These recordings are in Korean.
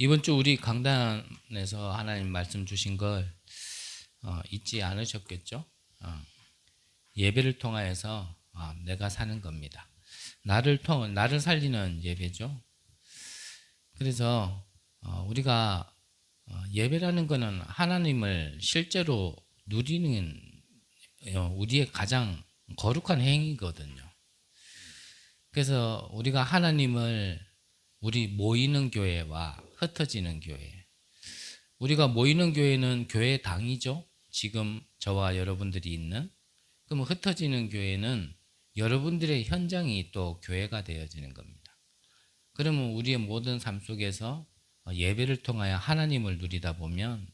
이번 주 우리 강단에서 하나님 말씀 주신 걸 잊지 않으셨겠죠? 예배를 통하여서 내가 사는 겁니다. 나를 살리는 예배죠. 그래서 우리가 예배라는 것은 하나님을 실제로 누리는 우리의 가장 거룩한 행위거든요. 그래서 우리가 하나님을 우리 모이는 교회와 흩어지는 교회, 우리가 모이는 교회는 교회 당이죠. 지금 저와 여러분들이 있는. 그럼 흩어지는 교회는 여러분들의 현장이 또 교회가 되어지는 겁니다. 그러면 우리의 모든 삶 속에서 예배를 통하여 하나님을 누리다 보면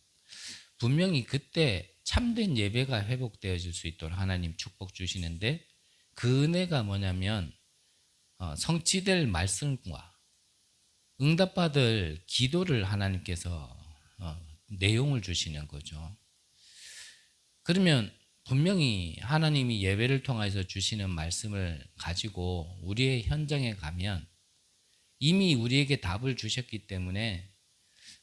분명히 그때 참된 예배가 회복되어질 수 있도록 하나님 축복 주시는데, 그 은혜가 뭐냐면 성취될 말씀과 응답받을 기도를 하나님께서 내용을 주시는 거죠. 그러면 분명히 하나님이 예배를 통해서 주시는 말씀을 가지고 우리의 현장에 가면 이미 우리에게 답을 주셨기 때문에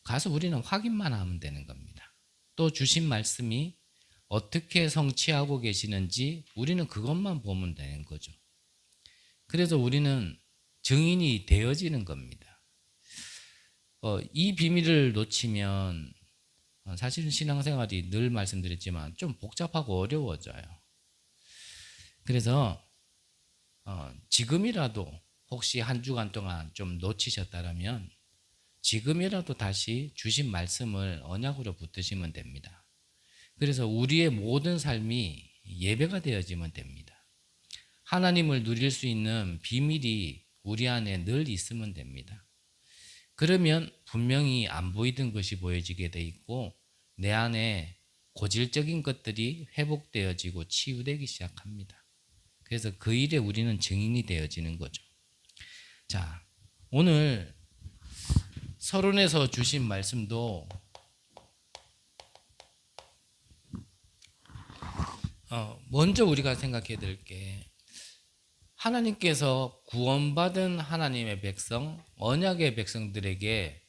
가서 우리는 확인만 하면 되는 겁니다. 또 주신 말씀이 어떻게 성취하고 계시는지 우리는 그것만 보면 되는 거죠. 그래서 우리는 증인이 되어지는 겁니다. 이 비밀을 놓치면 사실은 신앙생활이 늘 말씀드렸지만 좀 복잡하고 어려워져요. 그래서 지금이라도 혹시 한 주간 동안 좀 놓치셨다면 지금이라도 다시 주신 말씀을 언약으로 붙드시면 됩니다. 그래서 우리의 모든 삶이 예배가 되어지면 됩니다. 하나님을 누릴 수 있는 비밀이 우리 안에 늘 있으면 됩니다. 그러면 분명히 안 보이던 것이 보여지게 돼 있고 내 안에 고질적인 것들이 회복되어지고 치유되기 시작합니다. 그래서 그 일에 우리는 증인이 되어지는 거죠. 자, 오늘 서론에서 주신 말씀도 먼저 우리가 생각해야 될 게, 하나님께서 구원받은 하나님의 백성, 언약의 백성들에게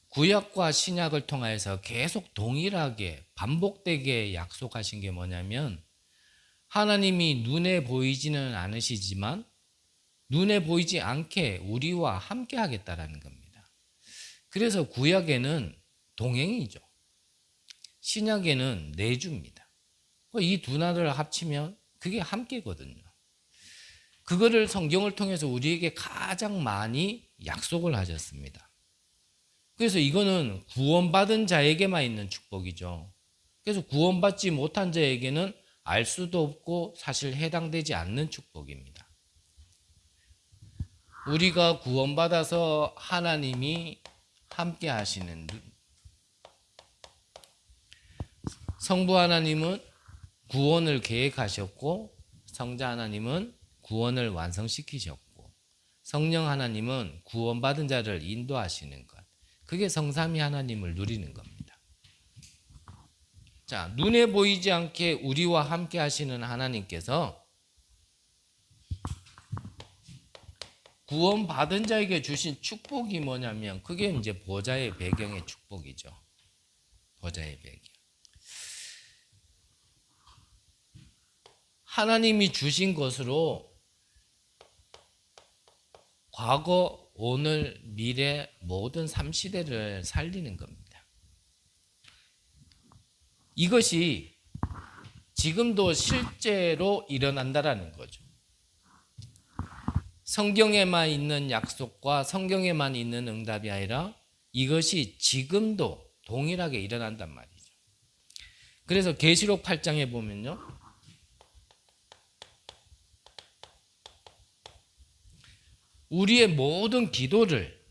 구약과 신약을 통해서 계속 동일하게 반복되게 약속하신 게 뭐냐면, 하나님이 눈에 보이지는 않으시지만 눈에 보이지 않게 우리와 함께 하겠다라는 겁니다. 그래서 구약에는 동행이죠. 신약에는 내주입니다. 이 두 나라를 합치면 그게 함께거든요. 그거를 성경을 통해서 우리에게 가장 많이 약속을 하셨습니다. 그래서 이거는 구원받은 자에게만 있는 축복이죠. 그래서 구원받지 못한 자에게는 알 수도 없고 사실 해당되지 않는 축복입니다. 우리가 구원받아서 하나님이 함께 하시는, 성부 하나님은 구원을 계획하셨고 성자 하나님은 구원을 완성시키셨고 성령 하나님은 구원받은 자를 인도하시는 것, 그게 성삼위 하나님을 누리는 겁니다. 자, 눈에 보이지 않게 우리와 함께 하시는 하나님께서 구원받은 자에게 주신 축복이 뭐냐면 그게 이제 보좌의 배경의 축복이죠. 보좌의 배경. 하나님이 주신 것으로 과거, 오늘, 미래 모든 3시대를 살리는 겁니다. 이것이 지금도 실제로 일어난다라는 거죠. 성경에만 있는 약속과 성경에만 있는 응답이 아니라 이것이 지금도 동일하게 일어난단 말이죠. 그래서 계시록 8장에 보면요, 우리의 모든 기도를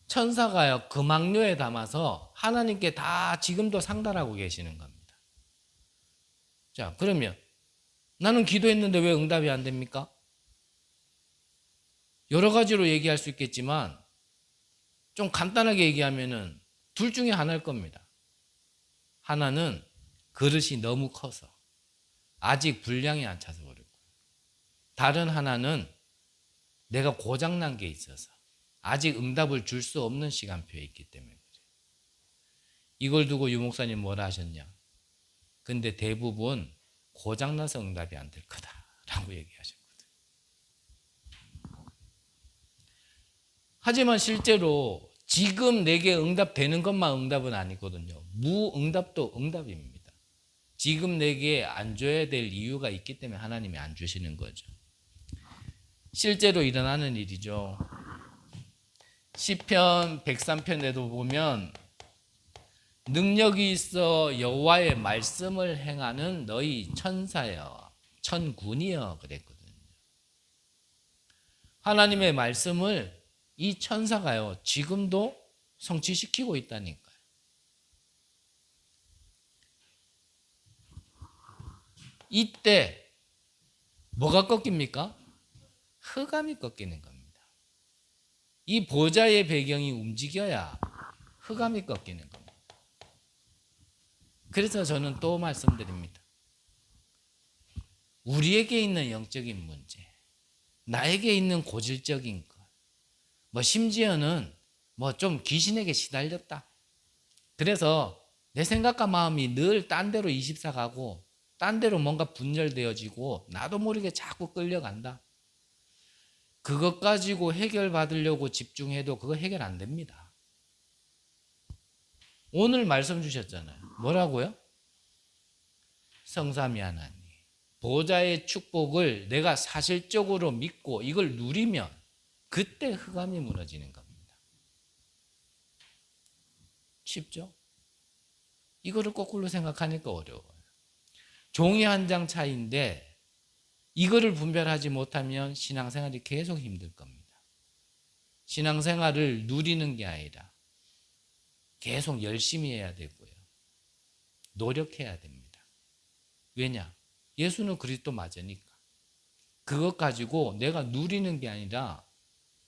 천사가 금악류에 담아서 하나님께 다 지금도 상달하고 계시는 겁니다. 자, 그러면 나는 기도했는데 왜 응답이 안 됩니까? 여러 가지로 얘기할 수 있겠지만 좀 간단하게 얘기하면은 둘 중에 하나일 겁니다. 하나는 그릇이 너무 커서 아직 분량이 안 차서 그렇고, 다른 하나는 내가 고장난 게 있어서 아직 응답을 줄 수 없는 시간표에 있기 때문에 그래요. 이걸 두고 유 목사님 뭐라 하셨냐? 근데 대부분 고장나서 응답이 안 될 거다라고 얘기하셨거든요. 하지만 실제로 지금 내게 응답되는 것만 응답은 아니거든요. 무응답도 응답입니다. 지금 내게 안 줘야 될 이유가 있기 때문에 하나님이 안 주시는 거죠. 실제로 일어나는 일이죠. 시편 103편에도 보면 능력이 있어 여호와의 말씀을 행하는 너희 천사여 천군이여 그랬거든요. 하나님의 말씀을 이 천사가요 지금도 성취시키고 있다니까요. 이때 뭐가 꺾입니까? 흑암이 꺾이는 겁니다. 이 보좌의 배경이 움직여야 흑암이 꺾이는 겁니다. 그래서 저는 또 말씀드립니다. 우리에게 있는 영적인 문제, 나에게 있는 고질적인 것, 심지어는 좀 귀신에게 시달렸다. 그래서 내 생각과 마음이 늘 딴 데로 24 가고 딴 데로 뭔가 분열되어지고 나도 모르게 자꾸 끌려간다. 그것 가지고 해결받으려고 집중해도 그거 해결 안 됩니다. 오늘 말씀 주셨잖아요. 뭐라고요? 성삼위 하나님 보좌의 축복을 내가 사실적으로 믿고 이걸 누리면 그때 흑암이 무너지는 겁니다. 쉽죠? 이거를 거꾸로 생각하니까 어려워요. 종이 한 장 차이인데 이거를 분별하지 못하면 신앙생활이 계속 힘들 겁니다. 신앙생활을 누리는 게 아니라 계속 열심히 해야 되고요. 노력해야 됩니다. 왜냐? 예수는 그리스도 맞으니까. 그것 가지고 내가 누리는 게 아니라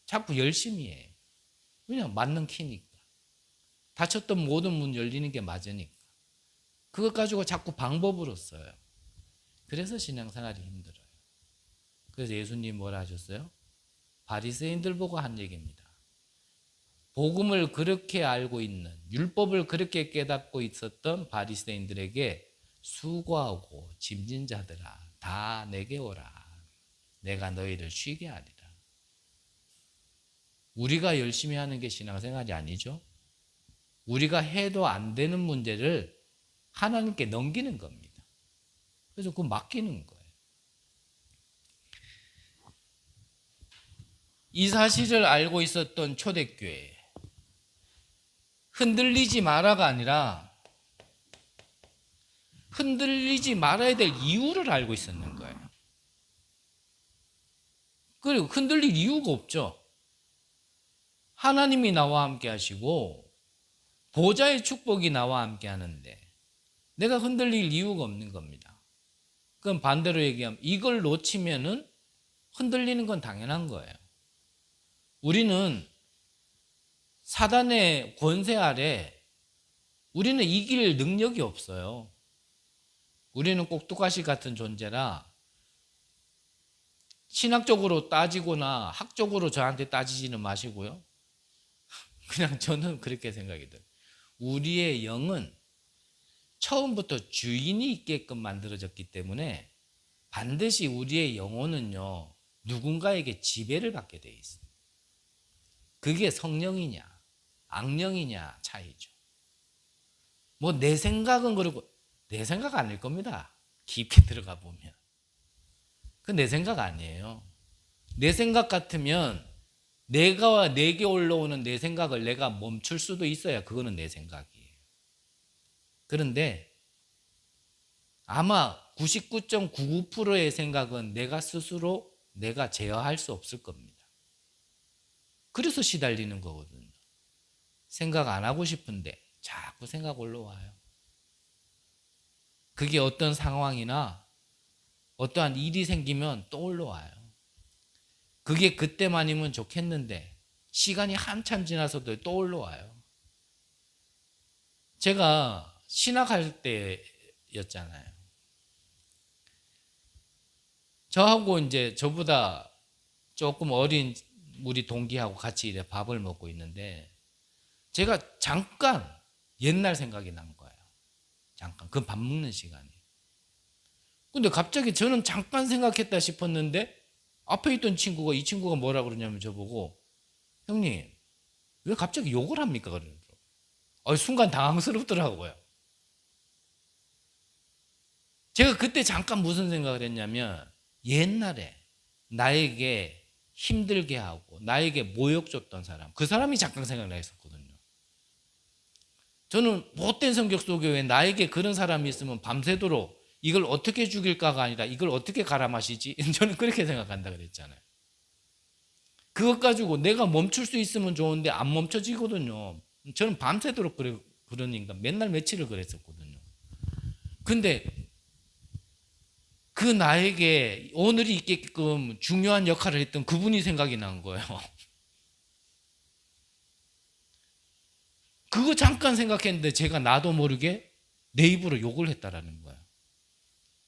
자꾸 열심히 해요. 왜냐? 맞는 키니까. 닫혔던 모든 문 열리는 게 맞으니까. 그것 가지고 자꾸 방법으로 써요. 그래서 신앙생활이 힘들어요. 그래서 예수님 뭐라 하셨어요? 바리새인들 보고 한 얘기입니다. 복음을 그렇게 알고 있는, 율법을 그렇게 깨닫고 있었던 바리새인들에게 수고하고 짐진 자들아 다 내게 오라. 내가 너희를 쉬게 하리라. 우리가 열심히 하는 게 신앙생활이 아니죠. 우리가 해도 안 되는 문제를 하나님께 넘기는 겁니다. 그래서 그거 맡기는 거예요. 이 사실을 알고 있었던 초대교회 흔들리지 마라가 아니라 흔들리지 말아야 될 이유를 알고 있었는 거예요. 그리고 흔들릴 이유가 없죠. 하나님이 나와 함께 하시고 보좌의 축복이 나와 함께 하는데 내가 흔들릴 이유가 없는 겁니다. 그럼 반대로 얘기하면 이걸 놓치면은 흔들리는 건 당연한 거예요. 우리는 사단의 권세 아래 우리는 이길 능력이 없어요. 우리는 꼭두가시 같은 존재라 신학적으로 따지거나 학적으로 저한테 따지지는 마시고요. 그냥 저는 그렇게 생각이 들어요. 우리의 영은 처음부터 주인이 있게끔 만들어졌기 때문에 반드시 우리의 영혼은요 누군가에게 지배를 받게 돼 있어요. 그게 성령이냐 악령이냐 차이죠. 내 생각은 그러고 내 생각 아닐 겁니다. 깊게 들어가 보면 그건 내 생각 아니에요. 내 생각 같으면 내게 올라오는 내 생각을 내가 멈출 수도 있어야 그거는 내 생각이에요. 그런데 아마 99.99%의 생각은 내가 스스로 내가 제어할 수 없을 겁니다. 그래서 시달리는 거거든요. 생각 안 하고 싶은데 자꾸 생각 올라와요. 그게 어떤 상황이나 어떠한 일이 생기면 또 올라와요. 그게 그때만이면 좋겠는데 시간이 한참 지나서도 또 올라와요. 제가 신학할 때였잖아요. 저하고 이제 저보다 조금 어린 우리 동기하고 같이 이래 밥을 먹고 있는데 제가 잠깐 옛날 생각이 난 거예요. 잠깐 그 밥 먹는 시간에. 근데 갑자기 저는 잠깐 생각했다 싶었는데 앞에 있던 친구가 이 친구가 뭐라 그러냐면 저보고 형님 왜 갑자기 욕을 합니까? 그러더라고요. 순간 당황스럽더라고요. 제가 그때 잠깐 무슨 생각을 했냐면 옛날에 나에게 힘들게 하고 나에게 모욕 줬던 사람 그 사람이 잠깐 생각나 있었거든요. 저는 못된 성격 속에 왜 나에게 그런 사람이 있으면 밤새도록 이걸 어떻게 죽일까가 아니라 이걸 어떻게 갈아 마시지? 저는 그렇게 생각한다 그랬잖아요. 그것 가지고 내가 멈출 수 있으면 좋은데 안 멈춰지거든요. 저는 밤새도록 그러니까 맨날 며칠을 그랬었거든요. 근데 그 나에게 오늘이 있게끔 중요한 역할을 했던 그분이 생각이 난 거예요. 그거 잠깐 생각했는데 제가 나도 모르게 내 입으로 욕을 했다라는 거예요.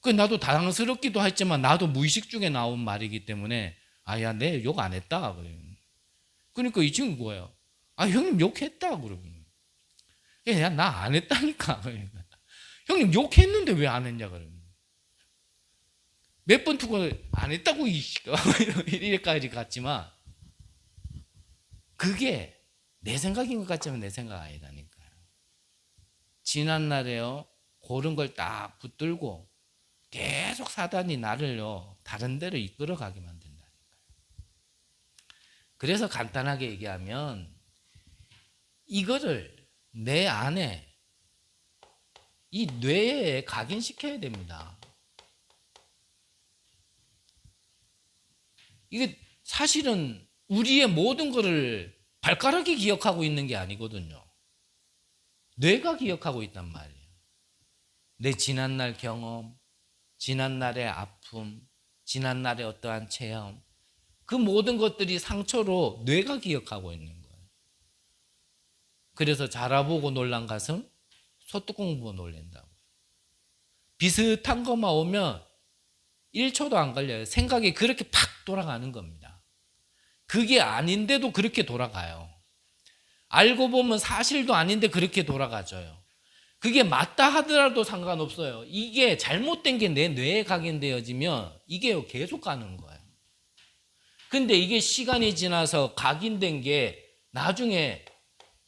그 나도 당황스럽기도 했지만 나도 무의식 중에 나온 말이기 때문에 야, 내 욕 안 했다. 그러니까 이 친구 뭐예요? 형님 욕했다. 그러면. 야, 나 안 했다니까. 그러니까. 형님 욕했는데 왜 안 했냐. 그러면. 몇 번 투고 안 했다고 이래까지 갔지만 그게 내 생각인 것 같지만 내 생각 아니라니까요. 지난날에요. 그런 걸 딱 붙들고 계속 사단이 나를요. 다른 데로 이끌어가게 만든다니까요. 그래서 간단하게 얘기하면 이거를 내 안에 이 뇌에 각인시켜야 됩니다. 이게 사실은 우리의 모든 것을 발가락이 기억하고 있는 게 아니거든요. 뇌가 기억하고 있단 말이에요. 내 지난날 경험, 지난날의 아픔, 지난날의 어떠한 체험, 그 모든 것들이 상처로 뇌가 기억하고 있는 거예요. 그래서 자라보고 놀란 가슴, 소뚜껑 보고 놀란다고. 비슷한 것만 오면 1초도 안 걸려요. 생각이 그렇게 팍 돌아가는 겁니다. 그게 아닌데도 그렇게 돌아가요. 알고 보면 사실도 아닌데 그렇게 돌아가져요. 그게 맞다 하더라도 상관없어요. 이게 잘못된 게 내 뇌에 각인되어지면 이게 계속 가는 거예요. 근데 이게 시간이 지나서 각인된 게 나중에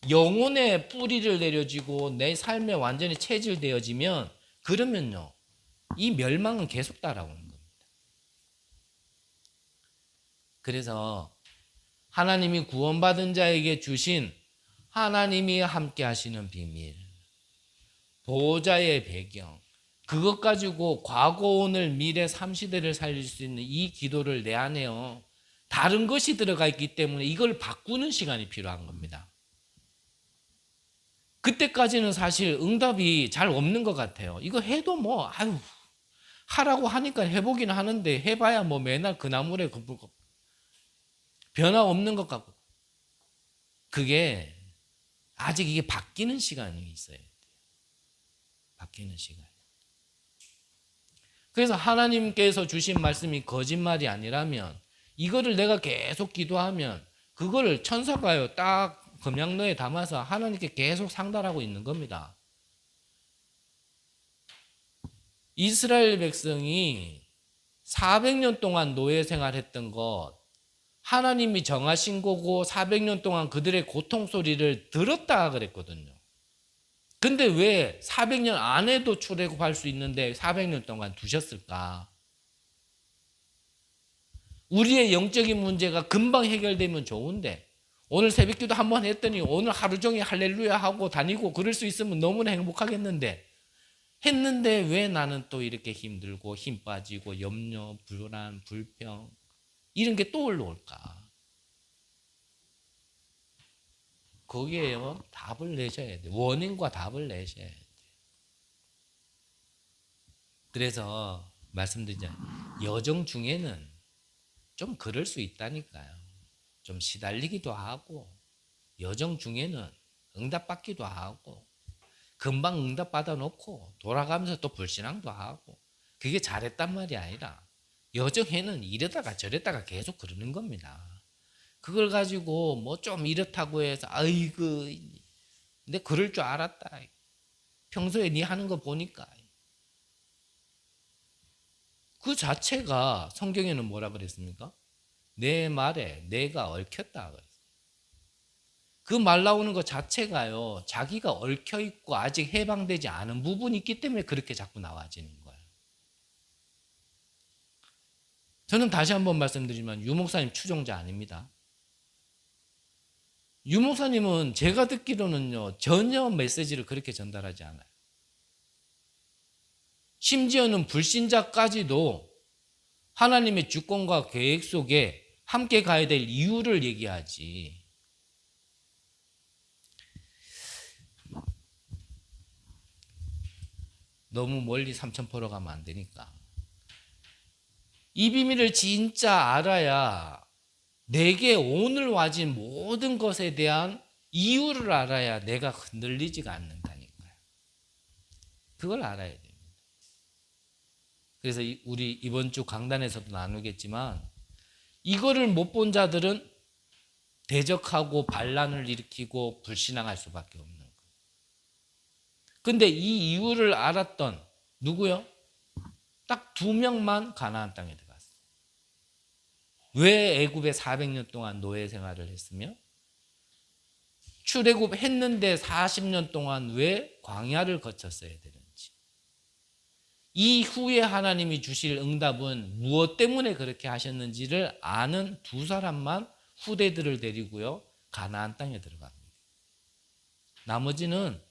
영혼의 뿌리를 내려지고 내 삶에 완전히 체질되어지면 그러면요. 이 멸망은 계속 따라오는 겁니다. 그래서 하나님이 구원받은 자에게 주신 하나님이 함께 하시는 비밀, 보호자의 배경, 그것 가지고 과거, 오늘, 미래 3시대를 살릴 수 있는 이 기도를 내 안에요. 다른 것이 들어가 있기 때문에 이걸 바꾸는 시간이 필요한 겁니다. 그때까지는 사실 응답이 잘 없는 것 같아요. 이거 해도 하라고 하니까 해보긴 하는데 해봐야 맨날 그 나물에 변화 없는 것 같고. 그게 아직 이게 바뀌는 시간이 있어야 돼요. 바뀌는 시간. 그래서 하나님께서 주신 말씀이 거짓말이 아니라면 이거를 내가 계속 기도하면 그거를 천사가요 딱 금양로에 담아서 하나님께 계속 상달하고 있는 겁니다. 이스라엘 백성이 400년 동안 노예 생활했던 것 하나님이 정하신 거고 400년 동안 그들의 고통 소리를 들었다 그랬거든요. 근데 왜 400년 안에도 출애굽할 수 있는데 400년 동안 두셨을까? 우리의 영적인 문제가 금방 해결되면 좋은데 오늘 새벽기도 한번 했더니 오늘 하루 종일 할렐루야 하고 다니고 그럴 수 있으면 너무나 행복하겠는데 했는데 왜 나는 또 이렇게 힘들고 힘 빠지고 염려, 불안, 불평 이런 게 또 올라올까? 거기에요 답을 내셔야 돼요. 원인과 답을 내셔야 돼요. 그래서 말씀드리자면 여정 중에는 좀 그럴 수 있다니까요. 좀 시달리기도 하고 여정 중에는 응답받기도 하고 금방 응답받아 놓고 돌아가면서 또 불신앙도 하고 그게 잘했단 말이 아니라 여정에는 이러다가 저랬다가 계속 그러는 겁니다. 그걸 가지고 뭐 좀 이렇다고 해서 아이고 근데 그럴 줄 알았다. 평소에 네 하는 거 보니까 그 자체가 성경에는 뭐라 그랬습니까? 내 말에 내가 얽혔다. 그 말 나오는 것 자체가요, 자기가 얽혀 있고 아직 해방되지 않은 부분이 있기 때문에 그렇게 자꾸 나와지는 거예요. 저는 다시 한번 말씀드리지만 유 목사님 추종자 아닙니다. 유 목사님은 제가 듣기로는요, 전혀 메시지를 그렇게 전달하지 않아요. 심지어는 불신자까지도 하나님의 주권과 계획 속에 함께 가야 될 이유를 얘기하지. 너무 멀리 삼천포로 가면 안 되니까. 이 비밀을 진짜 알아야 내게 오늘 와진 모든 것에 대한 이유를 알아야 내가 흔들리지가 않는다니까요. 그걸 알아야 됩니다. 그래서 우리 이번 주 강단에서도 나누겠지만 이거를 못 본 자들은 대적하고 반란을 일으키고 불신앙할 수밖에 없는 거예요. 근데 이 이유를 알았던 누구요? 딱 2명만 가나안 땅에 들어갔어요. 왜 애굽에 400년 동안 노예 생활을 했으며 출애굽 했는데 40년 동안 왜 광야를 거쳤어야 되는지, 이후에 하나님이 주실 응답은 무엇 때문에 그렇게 하셨는지를 아는 2사람만 후대들을 데리고요 가나안 땅에 들어갑니다. 나머지는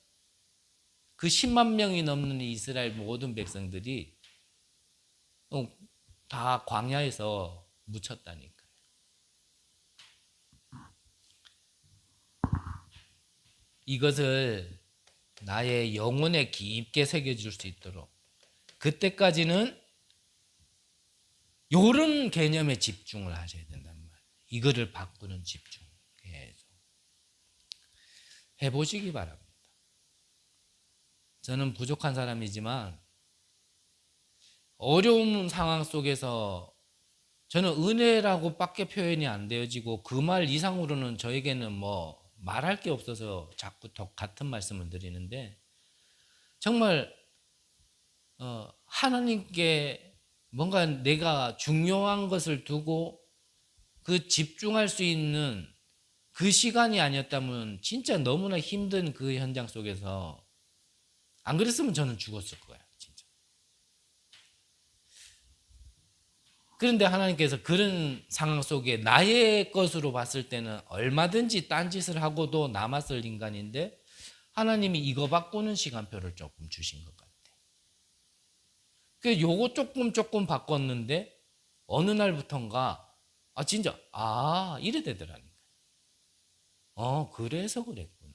그 10만 명이 넘는 이스라엘 모든 백성들이 다 광야에서 묻혔다니까요. 이것을 나의 영혼에 깊게 새겨줄 수 있도록 그때까지는 이런 개념에 집중을 하셔야 된단 말이에요. 이거를 바꾸는 집중 계속 해보시기 바랍니다. 저는 부족한 사람이지만 어려운 상황 속에서 저는 은혜라고 밖에 표현이 안 되어지고 그 말 이상으로는 저에게는 뭐 말할 게 없어서 자꾸 같은 말씀을 드리는데, 정말 하나님께 뭔가 내가 중요한 것을 두고 그 집중할 수 있는 그 시간이 아니었다면 진짜 너무나 힘든 그 현장 속에서, 안 그랬으면 저는 죽었을 거예요, 진짜. 그런데 하나님께서 그런 상황 속에 나의 것으로 봤을 때는 얼마든지 딴짓을 하고도 남았을 인간인데 하나님이 이거 바꾸는 시간표를 조금 주신 것 같아요. 그 요거 조금 바꿨는데 어느 날부턴가 진짜 이래 되더라니까. 그래서 그랬구나.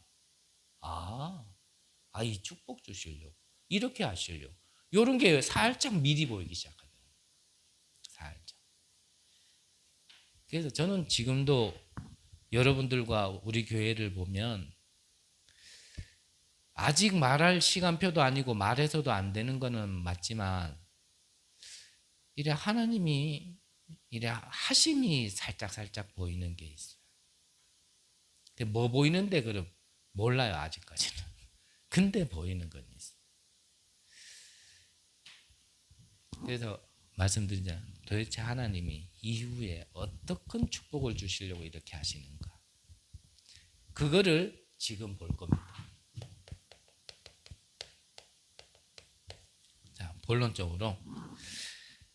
이 축복 주시려고 이렇게 하시려고, 요런 게 살짝 미리 보이기 시작하더라고요. 살짝. 그래서 저는 지금도 여러분들과 우리 교회를 보면 아직 말할 시간표도 아니고 말해서도 안 되는 거는 맞지만 이래 하나님이 이래 하심이 살짝 보이는 게 있어요. 근데 뭐 보이는데 그럼 몰라요, 아직까지는. 근데 보이는 건 있어요. 그래서 말씀드리자면 도대체 하나님이 이후에 어떤 축복을 주시려고 이렇게 하시는가, 그거를 지금 볼 겁니다. 자, 본론적으로,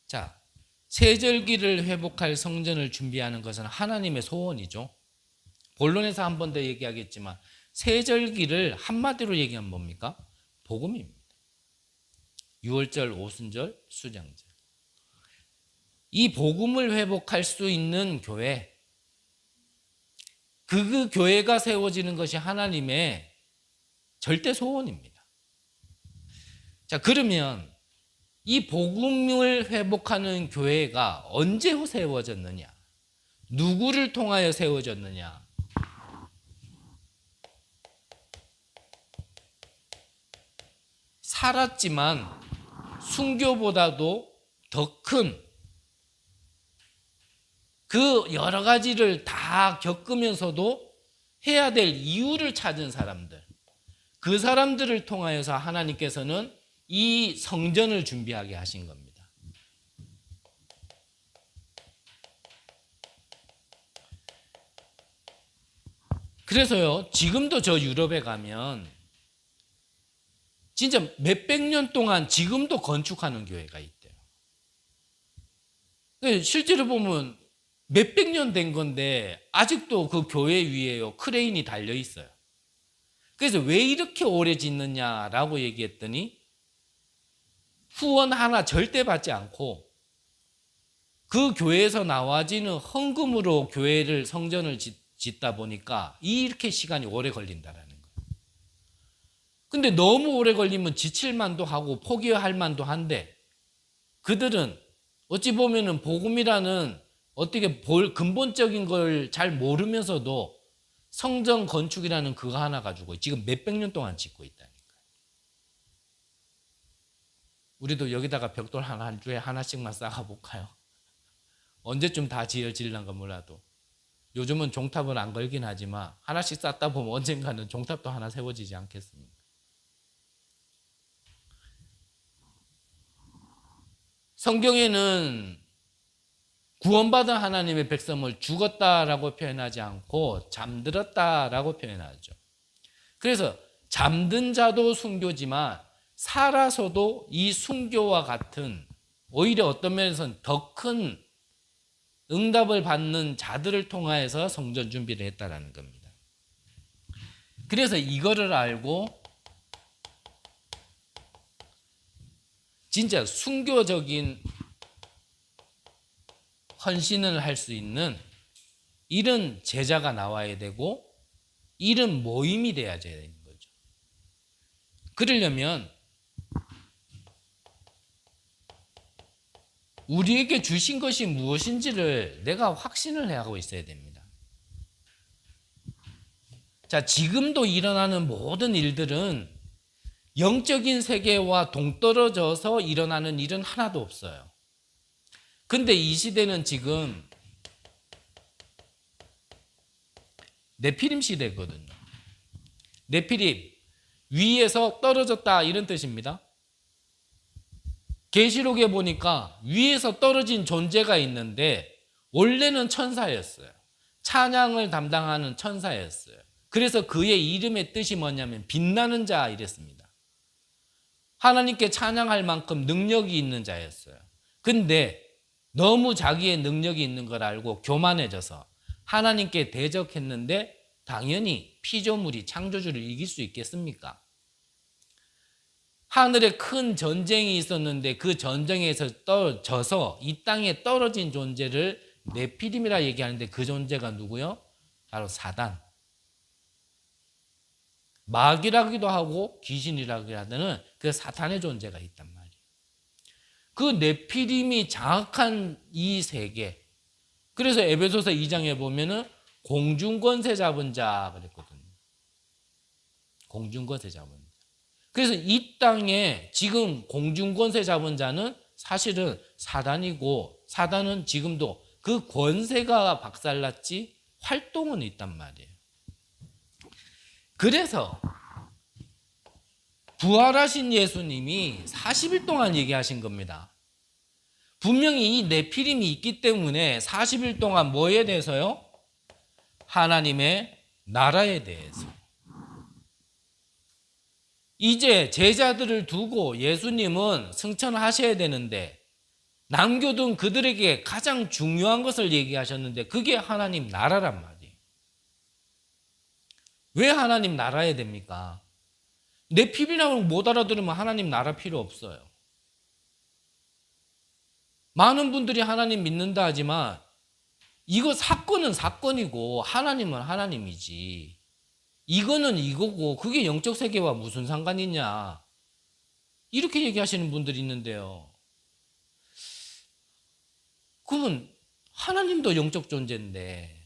자, 세절기를 회복할 성전을 준비하는 것은 하나님의 소원이죠. 본론에서 한 번 더 얘기하겠지만 세절기를 한마디로 얘기하면 뭡니까? 복음입니다. 유월절, 오순절, 수장절. 이 복음을 회복할 수 있는 교회, 그 교회가 세워지는 것이 하나님의 절대 소원입니다. 자, 그러면 이 복음을 회복하는 교회가 언제 세워졌느냐? 누구를 통하여 세워졌느냐? 살았지만 순교보다도 더 큰 그 여러 가지를 다 겪으면서도 해야 될 이유를 찾은 사람들, 그 사람들을 통하여서 하나님께서는 이 성전을 준비하게 하신 겁니다. 그래서요, 지금도 저 유럽에 가면 진짜 몇백 년 동안 지금도 건축하는 교회가 있대요. 실제로 보면 몇백 년 된 건데 아직도 그 교회 위에요, 크레인이 달려 있어요. 그래서 왜 이렇게 오래 짓느냐라고 얘기했더니 후원 하나 절대 받지 않고 그 교회에서 나와지는 헌금으로 교회를, 성전을 짓다 보니까 이렇게 시간이 오래 걸린다라는 거예요. 근데 너무 오래 걸리면 지칠 만도 하고 포기할 만도 한데, 그들은 어찌 보면은 복음이라는 어떻게 근본적인 걸 잘 모르면서도 성전 건축이라는 그거 하나 가지고 지금 몇백 년 동안 짓고 있다니까요. 우리도 여기다가 벽돌 하나 한 주에 하나씩만 쌓아 볼까요? 언제쯤 다 지어질란가 몰라도. 요즘은 종탑은 안 걸긴 하지만 하나씩 쌓다 보면 언젠가는 종탑도 하나 세워지지 않겠습니까? 성경에는 구원받은 하나님의 백성을 죽었다라고 표현하지 않고 잠들었다라고 표현하죠. 그래서 잠든 자도 순교지만 살아서도 이 순교와 같은, 오히려 어떤 면에서는 더 큰 응답을 받는 자들을 통하여서 성전 준비를 했다라는 겁니다. 그래서 이거를 알고 진짜 순교적인 헌신을 할 수 있는 이런 제자가 나와야 되고 이런 모임이 돼야 되는 거죠. 그러려면 우리에게 주신 것이 무엇인지를 내가 확신을 하고 있어야 됩니다. 자, 지금도 일어나는 모든 일들은 영적인 세계와 동떨어져서 일어나는 일은 하나도 없어요. 근데 이 시대는 지금 네피림 시대거든요. 네피림, 위에서 떨어졌다 이런 뜻입니다. 계시록에 보니까 위에서 떨어진 존재가 있는데 원래는 천사였어요. 찬양을 담당하는 천사였어요. 그래서 그의 이름의 뜻이 뭐냐면 빛나는 자 이랬습니다. 하나님께 찬양할 만큼 능력이 있는 자였어요. 근데 너무 자기의 능력이 있는 걸 알고 교만해져서 하나님께 대적했는데 당연히 피조물이 창조주를 이길 수 있겠습니까? 하늘에 큰 전쟁이 있었는데 그 전쟁에서 져서 이 땅에 떨어진 존재를 네피림이라 얘기하는데 그 존재가 누구요? 바로 사단. 마귀라기도 하고 귀신이라기도 하는 그 사탄의 존재가 있단 말이에요. 그 네피림이 장악한 이 세계. 그래서 에베소서 2장에 보면은 공중권세 잡은 자 그랬거든요. 공중권세 잡은 자. 그래서 이 땅에 지금 공중권세 잡은 자는 사실은 사단이고, 사단은 지금도 그 권세가 박살났지 활동은 있단 말이에요. 그래서 부활하신 예수님이 40일 동안 얘기하신 겁니다. 분명히 이 네피림이 있기 때문에 40일 동안 뭐에 대해서요? 하나님의 나라에 대해서. 이제 제자들을 두고 예수님은 승천하셔야 되는데 남겨둔 그들에게 가장 중요한 것을 얘기하셨는데 그게 하나님 나라란 말이에요. 왜 하나님 나라에 됩니까? 네피림이라고 못 알아들으면 하나님 나라 필요 없어요. 많은 분들이 하나님 믿는다 하지만 이거 사건은 사건이고 하나님은 하나님이지, 이거는 이거고 그게 영적 세계와 무슨 상관이 있냐, 이렇게 얘기하시는 분들이 있는데요. 그러면 하나님도 영적 존재인데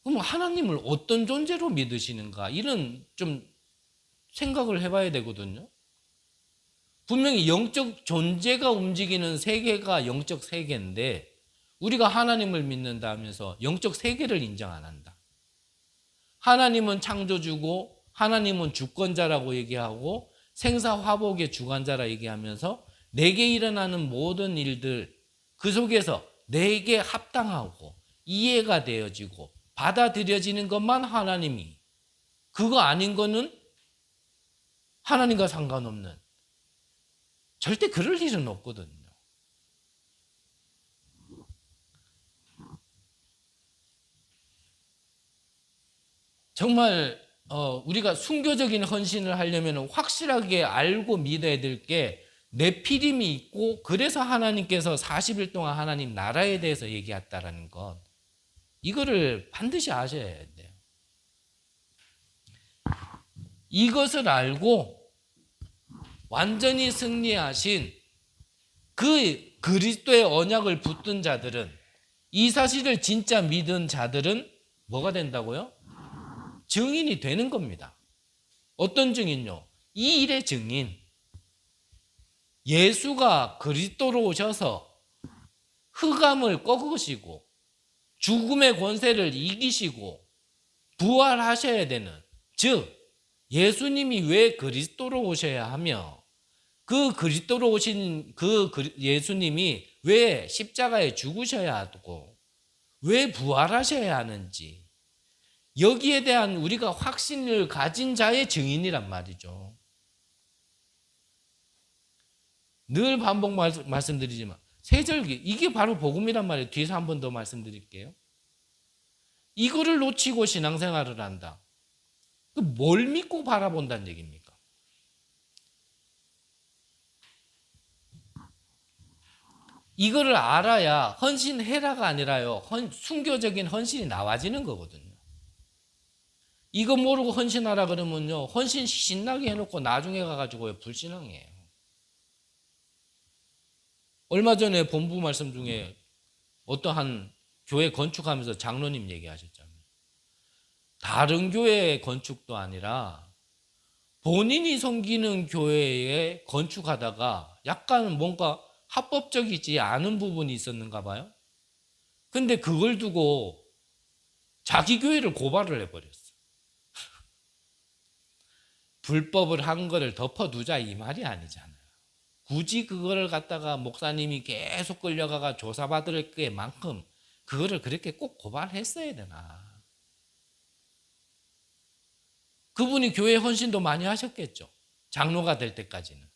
그럼 하나님을 어떤 존재로 믿으시는가, 이런 좀 생각을 해봐야 되거든요. 분명히 영적 존재가 움직이는 세계가 영적 세계인데 우리가 하나님을 믿는다 하면서 영적 세계를 인정 안 한다. 하나님은 창조주고 하나님은 주권자라고 얘기하고 생사화복의 주관자라 얘기하면서 내게 일어나는 모든 일들 그 속에서 내게 합당하고 이해가 되어지고 받아들여지는 것만 하나님이, 그거 아닌 거는 하나님과 상관없는, 절대 그럴 일은 없거든요. 정말 우리가 순교적인 헌신을 하려면 확실하게 알고 믿어야 될 게 네피림이 있고, 그래서 하나님께서 40일 동안 하나님 나라에 대해서 얘기했다라는 것, 이거를 반드시 아셔야 돼요. 이것을 알고 완전히 승리하신 그 그리스도의 언약을 붙든 자들은, 이 사실을 진짜 믿은 자들은 뭐가 된다고요? 증인이 되는 겁니다. 어떤 증인요? 이 일의 증인. 예수가 그리스도로 오셔서 흑암을 꺾으시고 죽음의 권세를 이기시고 부활하셔야 되는, 즉 예수님이 왜 그리스도로 오셔야 하며 그 그리스도로 오신 예수님이 왜 십자가에 죽으셔야 하고 왜 부활하셔야 하는지, 여기에 대한 우리가 확신을 가진 자의 증인이란 말이죠. 늘 반복 말씀드리지만 세절기, 이게 바로 복음이란 말이에요. 뒤에서 한 번 더 말씀드릴게요. 이거를 놓치고 신앙생활을 한다. 뭘 믿고 바라본다는 얘기입니까? 이거를 알아야 헌신해라가 아니라요, 순교적인 헌신이 나와지는 거거든요. 이거 모르고 헌신하라 그러면요, 헌신 신나게 해놓고 나중에 가가지고 불신앙이에요. 얼마 전에 본부 말씀 중에 어떠한 교회 건축하면서 장로님 얘기하셨잖아요. 다른 교회 건축도 아니라 본인이 섬기는 교회에 건축하다가 약간 뭔가 합법적이지 않은 부분이 있었는가 봐요. 근데 그걸 두고 자기 교회를 고발을 해버렸어. 불법을 한 거를 덮어두자 이 말이 아니잖아요. 굳이 그거를 갖다가 목사님이 계속 끌려가가 조사받을 게 만큼 그거를 그렇게 꼭 고발했어야 되나. 그분이 교회 헌신도 많이 하셨겠죠. 장로가 될 때까지는.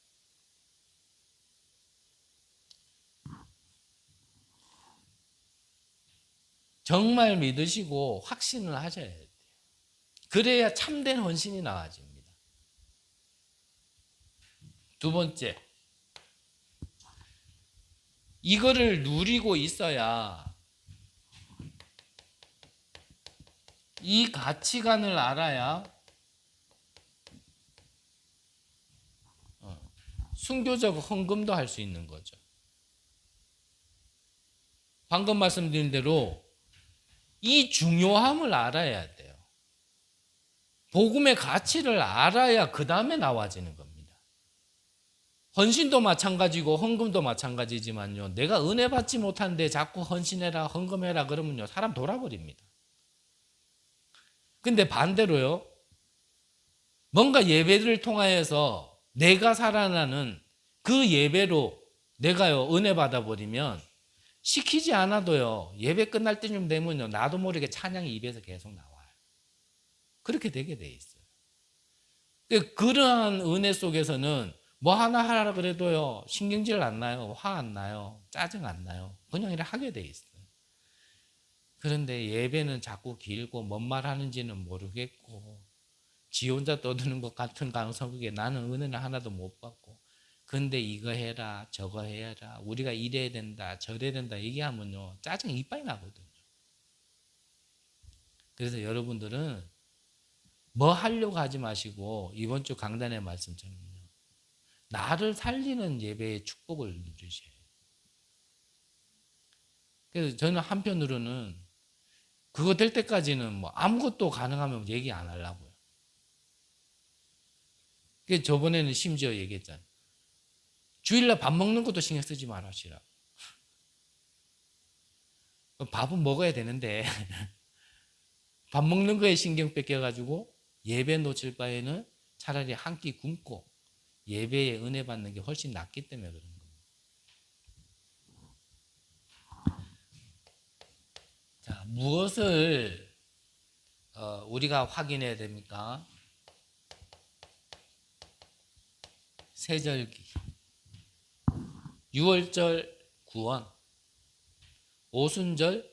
정말 믿으시고 확신을 하셔야 돼요. 그래야 참된 헌신이 나와집니다. 두 번째, 이거를 누리고 있어야, 이 가치관을 알아야 순교적 헌금도 할 수 있는 거죠. 방금 말씀드린 대로 이 중요함을 알아야 돼요. 복음의 가치를 알아야 그 다음에 나와지는 겁니다. 헌신도 마찬가지고 헌금도 마찬가지지만요, 내가 은혜 받지 못하는데 자꾸 헌신해라 헌금해라 그러면요, 사람 돌아버립니다. 근데 반대로요, 뭔가 예배를 통하여서 내가 살아나는 그 예배로 내가요 은혜 받아버리면 시키지 않아도요, 예배 끝날 때쯤 되면요, 나도 모르게 찬양이 입에서 계속 나와요. 그렇게 되게 돼 있어요. 그러한 은혜 속에서는 뭐 하나 하라 그래도요, 신경질 안 나요, 화 안 나요, 짜증 안 나요. 그냥 이렇게 하게 돼 있어요. 그런데 예배는 자꾸 길고 뭔 말 하는지는 모르겠고 지 혼자 떠드는 것 같은 강성국에 나는 은혜는 하나도 못 받고, 근데 이거 해라 저거 해라 우리가 이래야 된다 저래야 된다 얘기하면요, 짜증이 이빨이 나거든요. 그래서 여러분들은 뭐 하려고 하지 마시고 이번 주 강단의 말씀처럼요, 나를 살리는 예배의 축복을 누리셔야 돼요. 그래서 저는 한편으로는 그거 될 때까지는 뭐 아무것도 가능하면 얘기 안 하려고요. 그래서 저번에는 심지어 얘기했잖아요. 주일날 밥 먹는 것도 신경 쓰지 말으시라. 밥은 먹어야 되는데 밥 먹는 거에 신경 뺏겨가지고 예배 놓칠 바에는 차라리 한 끼 굶고 예배에 은혜 받는 게 훨씬 낫기 때문에 그런 겁니다. 자, 무엇을 우리가 확인해야 됩니까? 세절기, 유월절 구원, 오순절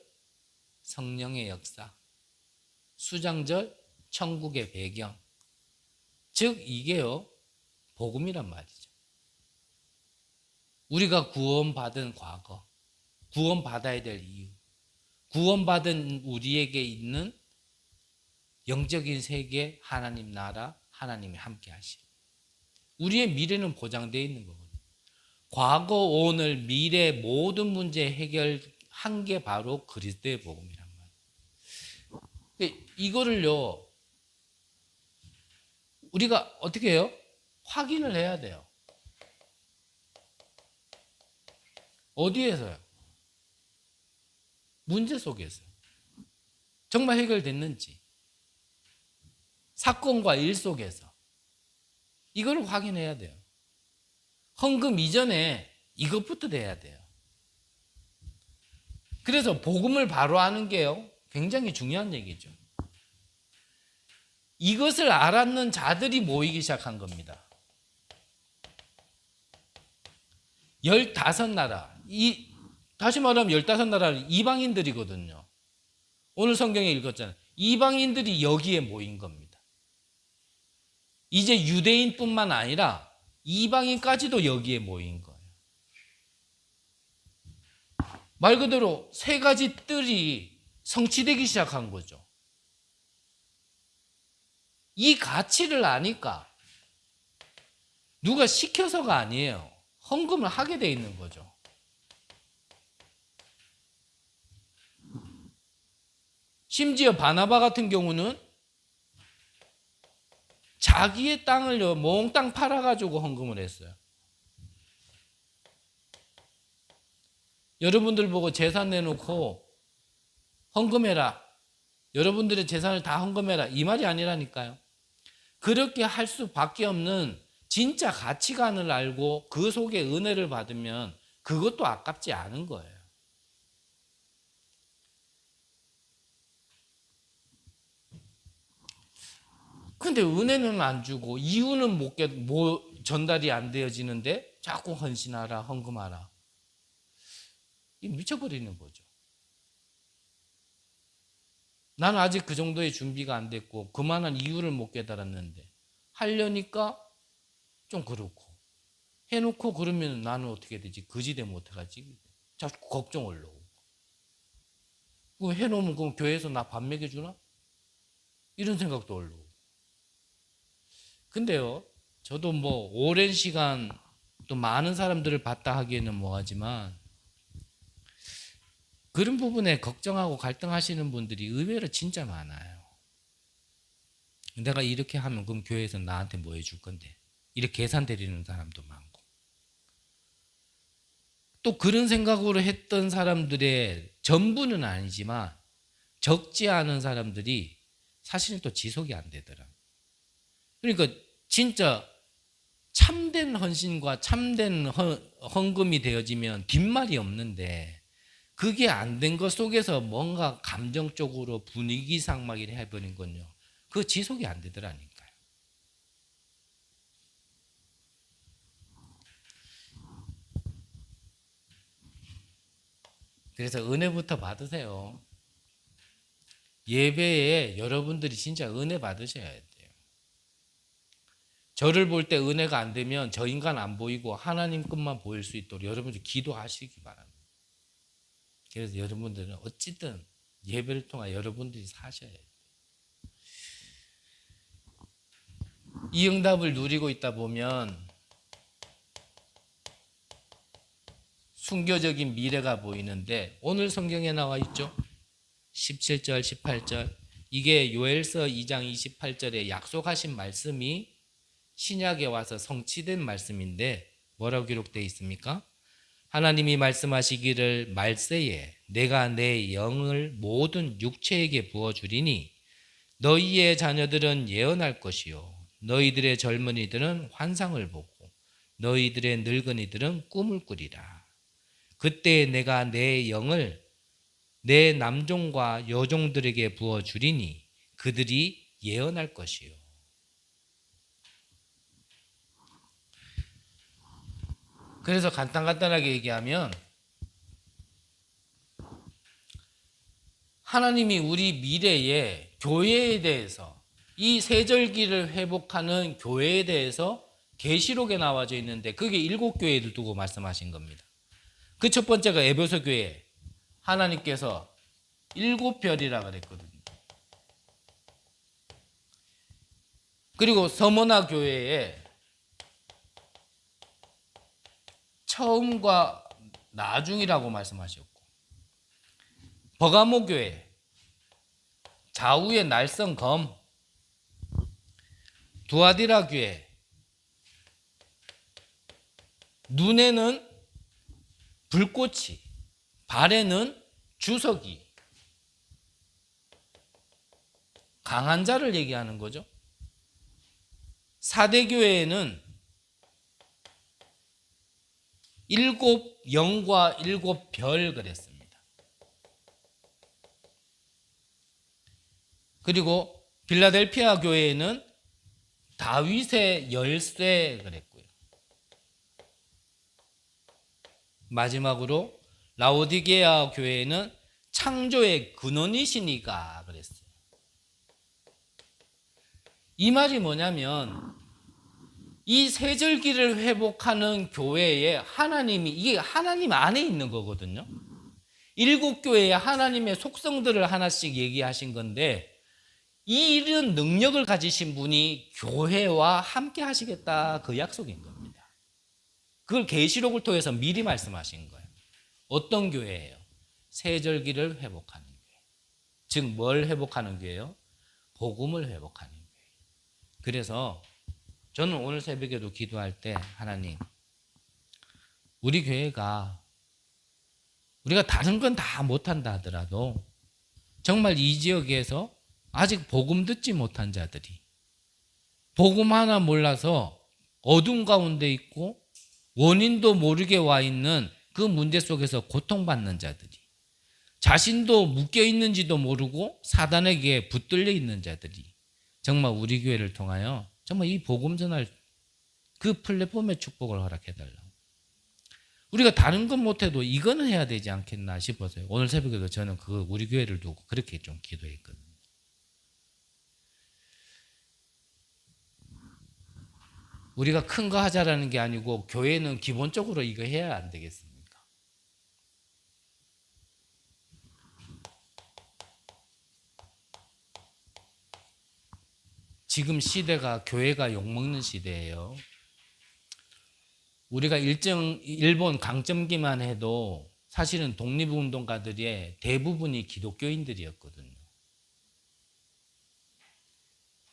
성령의 역사, 수장절 천국의 배경. 즉 이게요 복음이란 말이죠. 우리가 구원받은 과거, 구원받아야 될 이유, 구원받은 우리에게 있는 영적인 세계, 하나님 나라, 하나님이 함께 하심. 우리의 미래는 보장되어 있는 거거든요. 과거, 오늘, 미래 모든 문제 해결한 게 바로 그리스도의 복음이란 말이에요. 이거를요 우리가 어떻게 해요? 확인을 해야 돼요. 어디에서요? 문제 속에서. 정말 해결됐는지. 사건과 일 속에서. 이걸 확인해야 돼요. 헌금 이전에 이것부터 돼야 돼요. 그래서 복음을 바로 아는 게요 굉장히 중요한 얘기죠. 이것을 알았는 자들이 모이기 시작한 겁니다. 15나라. 다시 말하면 15나라는 이방인들이거든요. 오늘 성경에 읽었잖아요. 이방인들이 여기에 모인 겁니다. 이제 유대인뿐만 아니라 이방인까지도 여기에 모인 거예요. 말 그대로 세 가지 뜰이 성취되기 시작한 거죠. 이 가치를 아니까 누가 시켜서가 아니에요. 헌금을 하게 돼 있는 거죠. 심지어 바나바 같은 경우는 자기의 땅을 몽땅 팔아가지고 헌금을 했어요. 여러분들 보고 재산 내놓고 헌금해라. 여러분들의 재산을 다 헌금해라. 이 말이 아니라니까요. 그렇게 할 수밖에 없는 진짜 가치관을 알고 그 속에 은혜를 받으면 그것도 아깝지 않은 거예요. 근데 은혜는 안 주고 이유는 전달이 안 되어지는데 자꾸 헌신하라, 헌금하라. 이 미쳐버리는 거죠. 나는 아직 그 정도의 준비가 안 됐고 그만한 이유를 못 깨달았는데 하려니까 좀 그렇고 해놓고 그러면 나는 어떻게 되지? 그지 되면 어떡하지? 자꾸 걱정 올라오고 해놓으면 그럼 교회에서 나 밥 먹여주나? 이런 생각도 올라오고. 근데요 저도 뭐 오랜 시간 또 많은 사람들을 봤다 하기에는 뭐하지만 그런 부분에 걱정하고 갈등하시는 분들이 의외로 진짜 많아요. 내가 이렇게 하면 그럼 교회에서 나한테 뭐 해줄 건데 이렇게 계산 드리는 사람도 많고 또 그런 생각으로 했던 사람들의 전부는 아니지만 적지 않은 사람들이 사실은 또 지속이 안 되더라고요. 그러니까 진짜 참된 헌신과 참된 헌금이 되어지면 뒷말이 없는데 그게 안 된 것 속에서 뭔가 감정적으로 분위기상 막 이래 해버린 건요. 그거 지속이 안 되더라니까요. 그래서 은혜부터 받으세요. 예배에 여러분들이 진짜 은혜 받으셔야 돼요. 저를 볼 때 은혜가 안 되면 저 인간 안 보이고 하나님 것만 보일 수 있도록 여러분들 기도하시기 바랍니다. 그래서 여러분들은 어쨌든 예배를 통해 여러분들이 사셔야 돼요. 이 응답을 누리고 있다 보면 순교적인 미래가 보이는데 오늘 성경에 나와 있죠. 17절, 18절. 이게 요엘서 2장 28절에 약속하신 말씀이 신약에 와서 성취된 말씀인데 뭐라고 기록되어 있습니까? 하나님이 말씀하시기를 말세에 내가 내 영을 모든 육체에게 부어주리니 너희의 자녀들은 예언할 것이요 너희들의 젊은이들은 환상을 보고 너희들의 늙은이들은 꿈을 꾸리라. 그때 내가 내 영을 내 남종과 여종들에게 부어주리니 그들이 예언할 것이요. 그래서 간단하게 얘기하면 하나님이 우리 미래에 교회에 대해서 이 세절기를 회복하는 교회에 대해서 계시록에 나와져 있는데 그게 7교회를 두고 말씀하신 겁니다. 그 첫 번째가 에베소 교회, 하나님께서 7별이라 그랬거든요. 그리고 서머나 교회에 처음과 나중이라고 말씀하셨고, 버가모 교회 좌우에 날선 검, 두아디라 교회 눈에는 불꽃이, 발에는 주석이, 강한 자를 얘기하는 거죠. 사대교회에는 7영과 7별 그랬습니다. 그리고 빌라델피아 교회에는 다윗의 열쇠 그랬고요. 마지막으로 라오디게아 교회에는 창조의 근원이시니가 그랬어요. 이 말이 뭐냐면 이 세절기를 회복하는 교회에 하나님이, 이게 하나님 안에 있는 거거든요. 7교회에 하나님의 속성들을 하나씩 얘기하신 건데 이 이런 능력을 가지신 분이 교회와 함께 하시겠다, 그 약속인 겁니다. 그걸 계시록을 통해서 미리 말씀하신 거예요. 어떤 교회예요? 세절기를 회복하는 교회. 즉 뭘 회복하는 교회예요? 복음을 회복하는 교회. 그래서 저는 오늘 새벽에도 기도할 때 하나님, 우리 교회가 우리가 다른 건 다 못한다 하더라도 정말 이 지역에서 아직 복음 듣지 못한 자들이, 복음 하나 몰라서 어둠 가운데 있고 원인도 모르게 와 있는 그 문제 속에서 고통받는 자들이, 자신도 묶여 있는지도 모르고 사단에게 붙들려 있는 자들이 정말 우리 교회를 통하여 정말 이 복음 전할 그 플랫폼의 축복을 허락해달라고. 우리가 다른 건 못해도 이거는 해야 되지 않겠나 싶어서요. 오늘 새벽에도 저는 그 우리 교회를 두고 그렇게 좀 기도했거든요. 우리가 큰 거 하자라는 게 아니고 교회는 기본적으로 이거 해야 안 되겠습니까? 지금 시대가 교회가 욕먹는 시대예요. 우리가 일본 강점기만 해도 사실은 독립운동가들의 대부분이 기독교인들이었거든요.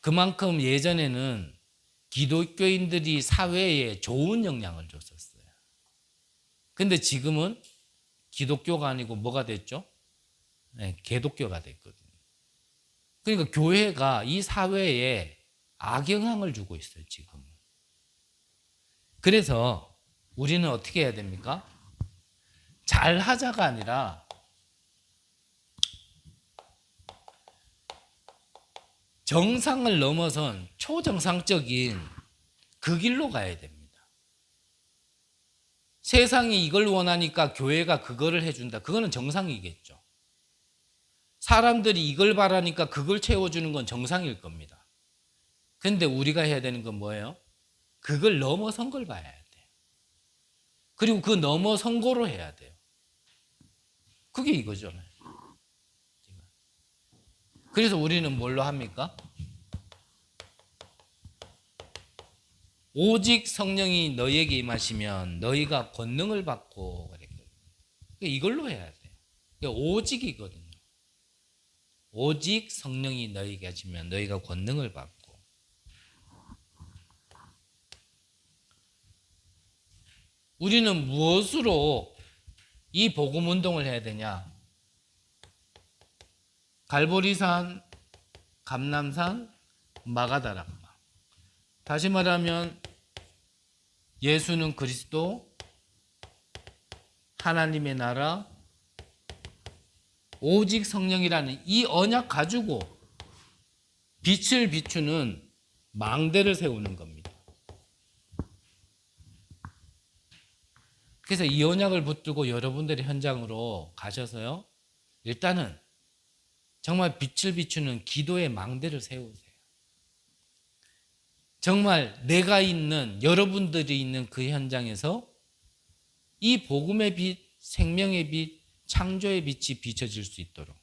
그만큼 예전에는 기독교인들이 사회에 좋은 영향을 줬었어요. 근데 지금은 기독교가 아니고 뭐가 됐죠? 네, 개독교가 됐거든요. 그러니까 교회가 이 사회에 악영향을 주고 있어요, 지금. 그래서 우리는 어떻게 해야 됩니까? 잘하자가 아니라 정상을 넘어선 초정상적인 그 길로 가야 됩니다. 세상이 이걸 원하니까 교회가 그거를 해준다. 그거는 정상이겠죠. 사람들이 이걸 바라니까 그걸 채워주는 건 정상일 겁니다. 근데 우리가 해야 되는 건 뭐예요? 그걸 넘어선 걸 봐야 돼요. 그리고 그 넘어선 거로 해야 돼요. 그게 이거죠. 그래서 우리는 뭘로 합니까? 오직 성령이 너희에게 임하시면 너희가 권능을 받고 그랬거든요. 이걸로 해야 돼요. 오직이거든요. 오직 성령이 너희에게 하시면 너희가 권능을 받고. 우리는 무엇으로 이 복음 운동을 해야 되냐? 갈보리산, 감람산, 마가다락방. 다시 말하면 예수는 그리스도, 하나님의 나라, 오직 성령이라는 이 언약 가지고 빛을 비추는 망대를 세우는 겁니다. 그래서 이 언약을 붙들고 여러분들이 현장으로 가셔서요, 일단은 정말 빛을 비추는 기도의 망대를 세우세요. 정말 내가 있는, 여러분들이 있는 그 현장에서 이 복음의 빛, 생명의 빛, 창조의 빛이 비춰질 수 있도록.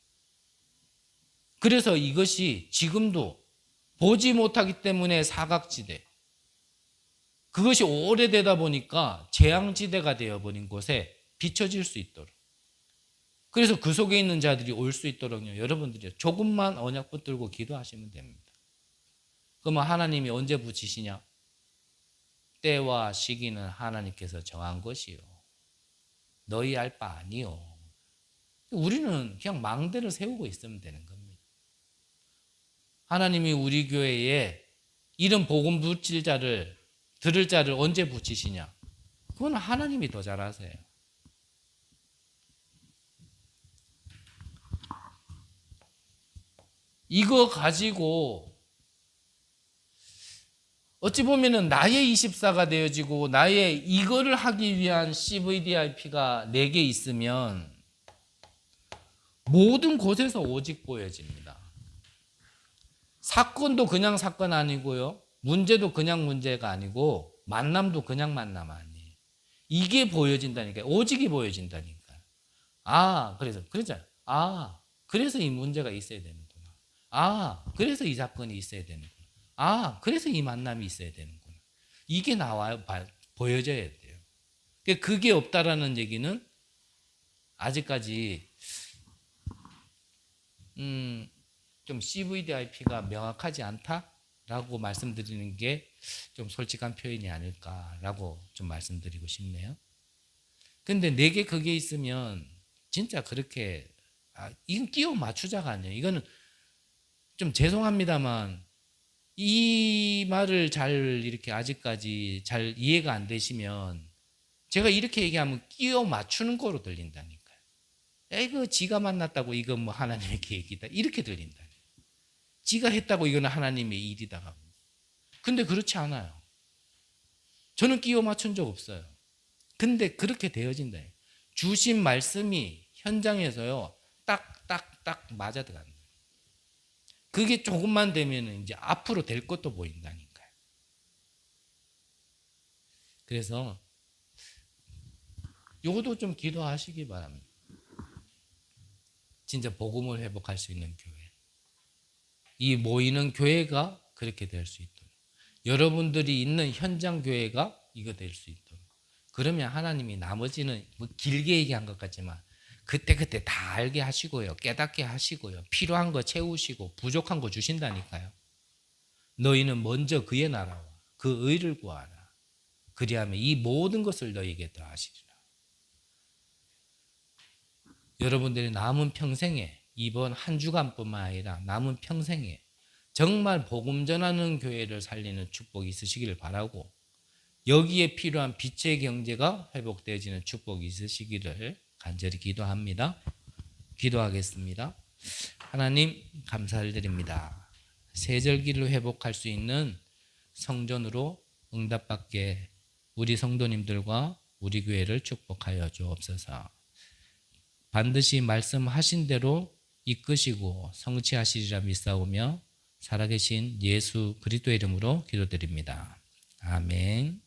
그래서 이것이 지금도 보지 못하기 때문에 사각지대, 그것이 오래되다 보니까 재앙지대가 되어버린 곳에 비춰질 수 있도록. 그래서 그 속에 있는 자들이 올 수 있도록요, 여러분들이 조금만 언약 붙들고 기도하시면 됩니다. 그러면 하나님이 언제 붙이시냐? 때와 시기는 하나님께서 정한 것이요, 너희 알 바 아니요. 우리는 그냥 망대를 세우고 있으면 되는 겁니다. 하나님이 우리 교회에 이런 복음 붙일 자를, 들을 자를 언제 붙이시냐? 그건 하나님이 더 잘 아세요. 이거 가지고 어찌 보면은 나의 24가 되어지고 나의 이거를 하기 위한 CVDIP가 내게 있으면 모든 곳에서 오직 보여집니다. 사건도 그냥 사건 아니고요, 문제도 그냥 문제가 아니고, 만남도 그냥 만남 아니에요. 이게 보여진다니까요. 오직이 보여진다니까요. 아, 그래서 이 문제가 있어야 되는구나. 아, 그래서 이 사건이 있어야 되는구나. 아, 그래서 이 만남이 있어야 되는구나. 이게 나와요. 보여져야 돼요. 그게 없다라는 얘기는 아직까지 좀 CVDIP가 명확하지 않다라고 말씀드리는 게 좀 솔직한 표현이 아닐까라고 좀 말씀드리고 싶네요. 근데 내게 그게 있으면 진짜 그렇게, 이건 끼워 맞추자가 아니에요. 이거는 좀 죄송합니다만 이 말을 잘 이렇게 아직까지 잘 이해가 안 되시면 제가 이렇게 얘기하면 끼워 맞추는 거로 들린다니까요. 이거 지가 만났다고 이건 뭐 하나님의 계획이다, 이렇게 들린다. 지가 했다고 이거는 하나님의 일이다. 근데 그렇지 않아요. 저는 끼워 맞춘 적 없어요. 근데 그렇게 되어진다. 주신 말씀이 현장에서요, 딱 맞아 들어간다. 그게 조금만 되면 이제 앞으로 될 것도 보인다니까요. 그래서 요것도 좀 기도하시기 바랍니다. 진짜 복음을 회복할 수 있는 교회, 이 모이는 교회가 그렇게 될 수 있도록, 여러분들이 있는 현장 교회가 이거 될 수 있도록. 그러면 하나님이 나머지는 뭐 길게 얘기한 것 같지만 그때 다 알게 하시고요, 깨닫게 하시고요, 필요한 거 채우시고 부족한 거 주신다니까요. 너희는 먼저 그의 나라와 그 의를 구하라. 그리하면 이 모든 것을 너희에게 더하시리라. 여러분들이 남은 평생에, 이번 한 주간뿐만 아니라 남은 평생에 정말 복음 전하는 교회를 살리는 축복이 있으시기를 바라고, 여기에 필요한 빛의 경제가 회복되어지는 축복이 있으시기를 간절히 기도합니다. 기도하겠습니다. 하나님, 감사를 드립니다. 세절기를 회복할 수 있는 성전으로 응답받게 우리 성도님들과 우리 교회를 축복하여 주옵소서. 반드시 말씀하신 대로 이끄시고 성취하시리라 믿사오며 살아계신 예수 그리스도의 이름으로 기도드립니다. 아멘.